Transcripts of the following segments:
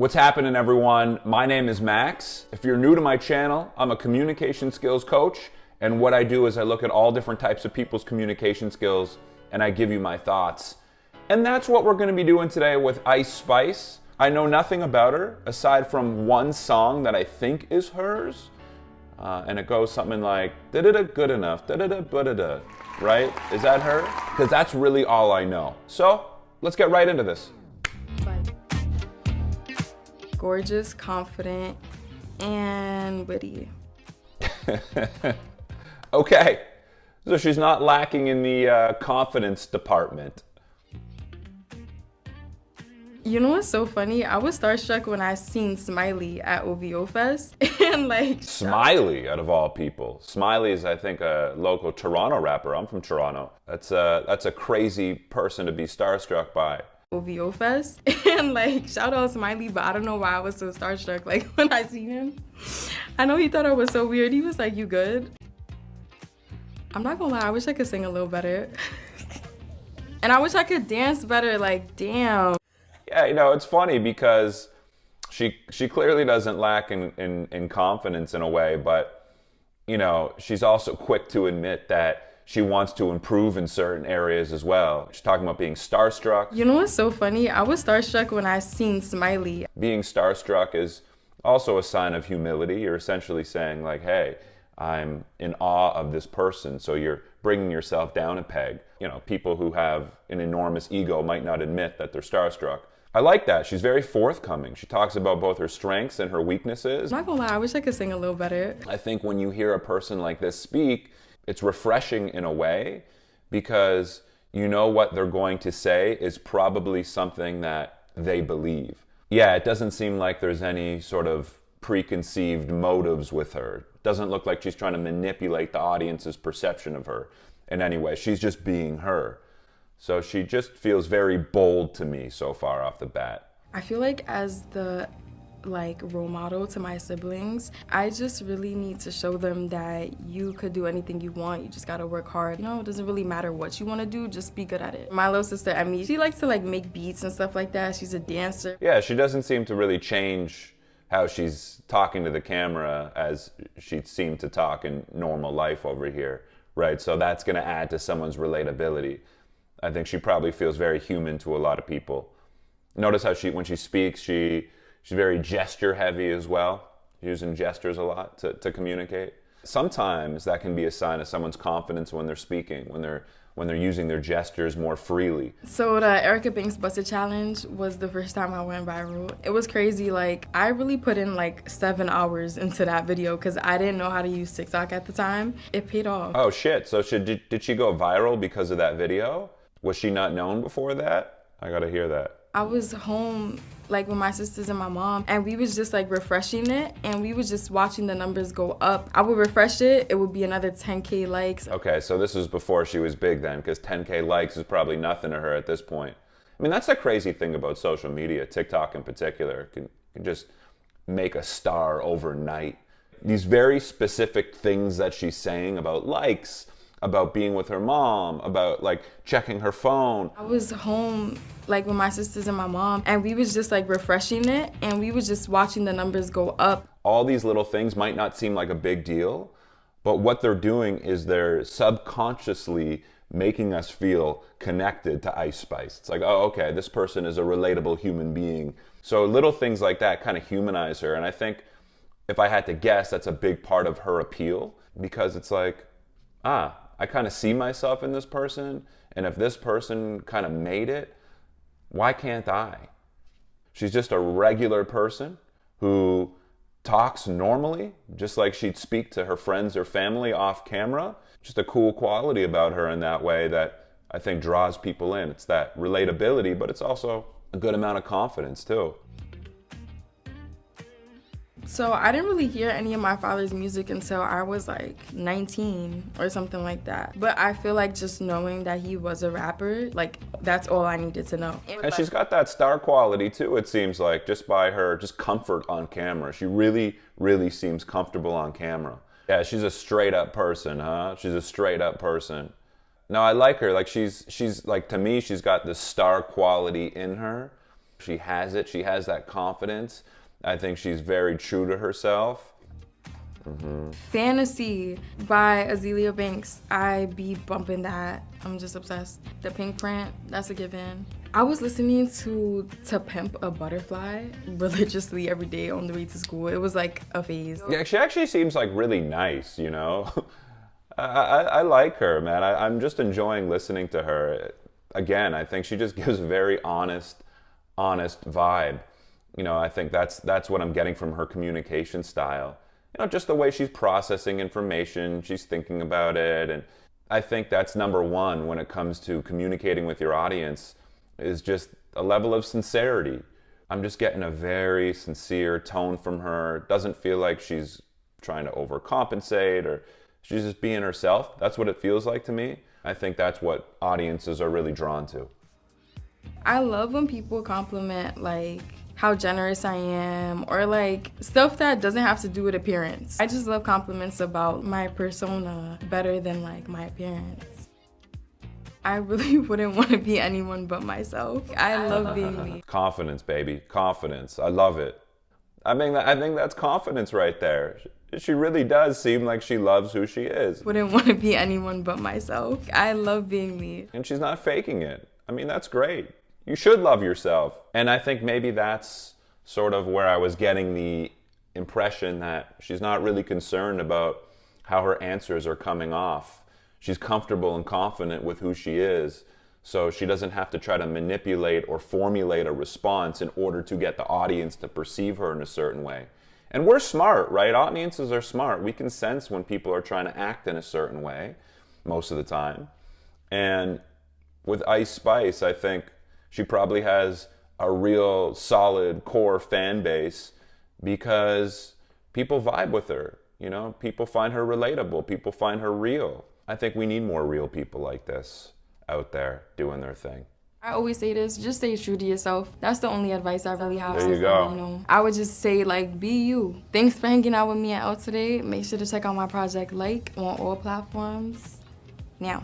What's happening, everyone? My name is Max. If you're new to my channel, I'm a communication skills coach, and what I do is I look at all different types of people's communication skills and I give you my thoughts. And that's what we're going to be doing today with Ice Spice. I know nothing about her aside from one song that I think is hers, and it goes something like da-da-da good enough, da-da-da ba-da-da, right? Is that her? Because that's really all I know. So let's get right into this. Gorgeous, confident, and witty. Okay, so she's not lacking in the confidence department. You know what's so funny? I was starstruck when I seen Smiley at OVO Fest, and like Smiley, out of all people. Smiley is, I think, a local Toronto rapper. I'm from Toronto. That's a crazy person to be starstruck by. OVO Fest, and like shout out Smiley, but I don't know why I was so starstruck. Like when I seen him, I know he thought I was so weird. He was like, "You good?" I'm not gonna lie, I wish I could sing a little better, and I wish I could dance better. Like, damn. Yeah, you know, it's funny because she clearly doesn't lack in confidence in a way, but you know, she's also quick to admit that she wants to improve in certain areas as well. She's talking about being starstruck. You know what's so funny? I was starstruck when I seen Smiley. Being starstruck is also a sign of humility. You're essentially saying like, hey, I'm in awe of this person. So you're bringing yourself down a peg. You know, people who have an enormous ego might not admit that they're starstruck. I like that. She's very forthcoming. She talks about both her strengths and her weaknesses. I'm not gonna lie, I wish I could sing a little better. I think when you hear a person like this speak, it's refreshing in a way because you know what they're going to say is probably something that they believe. Yeah, it doesn't seem like there's any sort of preconceived motives with her. It doesn't look like she's trying to manipulate the audience's perception of her in any way. She's just being her. So she just feels very bold to me so far off the bat. I feel like as the role model to my siblings, I just really need to show them that you could do anything you want. You just gotta work hard. You know, it doesn't really matter what you want to do, just be good at it. My little sister Emmy, she likes to make beats and stuff like that. She's a dancer. Yeah, she doesn't seem to really change how she's talking to the camera as she seemed to talk in normal life over here, right? So that's gonna add to someone's relatability. I think she probably feels very human to a lot of people. Notice how when she speaks, she's very gesture heavy as well, using gestures a lot to communicate. Sometimes that can be a sign of someone's confidence when they're speaking, when they're using their gestures more freely. So the Erica Banks Busted Challenge was the first time I went viral. It was crazy. Like, I really put in 7 hours into that video because I didn't know how to use TikTok at the time. It paid off. Oh shit, so did she go viral because of that video? Was she not known before that? I gotta hear that. I was home with my sisters and my mom, and we was just refreshing it, and we was just watching the numbers go up. I would refresh it, it would be another 10K likes. Okay, so this was before she was big then, because 10K likes is probably nothing to her at this point. I mean, that's the crazy thing about social media, TikTok in particular, can just make a star overnight. These very specific things that she's saying about likes, about being with her mom, about checking her phone. I was home with my sisters and my mom, and we was just refreshing it, and we was just watching the numbers go up. All these little things might not seem like a big deal, but what they're doing is they're subconsciously making us feel connected to Ice Spice. It's like, oh, okay, this person is a relatable human being. So little things like that kind of humanize her, and I think if I had to guess, that's a big part of her appeal, because it's like, I kind of see myself in this person, and if this person kind of made it, why can't I? She's just a regular person who talks normally, just like she'd speak to her friends or family off camera. Just a cool quality about her in that way that I think draws people in. It's that relatability, but it's also a good amount of confidence too. So I didn't really hear any of my father's music until I was 19 or something like that. But I feel like just knowing that he was a rapper, that's all I needed to know. And she's got that star quality too, it seems like, just by her comfort on camera. She really, really seems comfortable on camera. Yeah, she's a straight up person, huh? She's a straight up person. No, I like her. She's to me, she's got this star quality in her. She has it. She has that confidence. I think she's very true to herself. Fantasy by Azealia Banks. I be bumping that. I'm just obsessed. The Pink Print, that's a given. I was listening to Pimp a Butterfly religiously every day on the way to school. It was like a phase. Yeah, she actually seems like really nice, you know? I like her, man. I'm just enjoying listening to her. Again, I think she just gives a very honest vibe. You know, I think that's what I'm getting from her communication style. You know, just the way she's processing information, she's thinking about it. And I think that's number one when it comes to communicating with your audience is just a level of sincerity. I'm just getting a very sincere tone from her. It doesn't feel like she's trying to overcompensate or she's just being herself. That's what it feels like to me. I think that's what audiences are really drawn to. I love when people compliment like how generous I am or like stuff that doesn't have to do with appearance. I just love compliments about my persona better than like my appearance. I really wouldn't want to be anyone but myself. I love being me. Confidence, baby. Confidence. I love it. I think that's confidence right there. She really does seem like she loves who she is. Wouldn't want to be anyone but myself. I love being me. And she's not faking it. I mean, that's great. You should love yourself. And I think maybe that's sort of where I was getting the impression that she's not really concerned about how her answers are coming off. She's comfortable and confident with who she is, so she doesn't have to try to manipulate or formulate a response in order to get the audience to perceive her in a certain way. And we're smart, right? Audiences are smart. We can sense when people are trying to act in a certain way most of the time. And with Ice Spice, I think she probably has a real solid core fan base because people vibe with her. You know, people find her relatable. People find her real. I think we need more real people like this out there doing their thing. I always say this, just stay true to yourself. That's the only advice I really have. There you go. You know, I would just say, like, be you. Thanks for hanging out with me at Out today. Make sure to check out my project, Like, on all platforms. Now.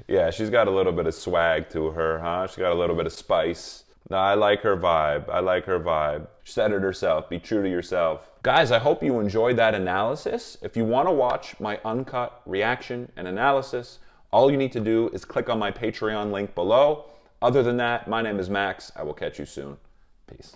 Yeah, she's got a little bit of swag to her, huh? She's got a little bit of spice. No, I like her vibe. I like her vibe. She said it herself. Be true to yourself. Guys, I hope you enjoyed that analysis. If you want to watch my uncut reaction and analysis, all you need to do is click on my Patreon link below. Other than that, my name is Max. I will catch you soon. Peace.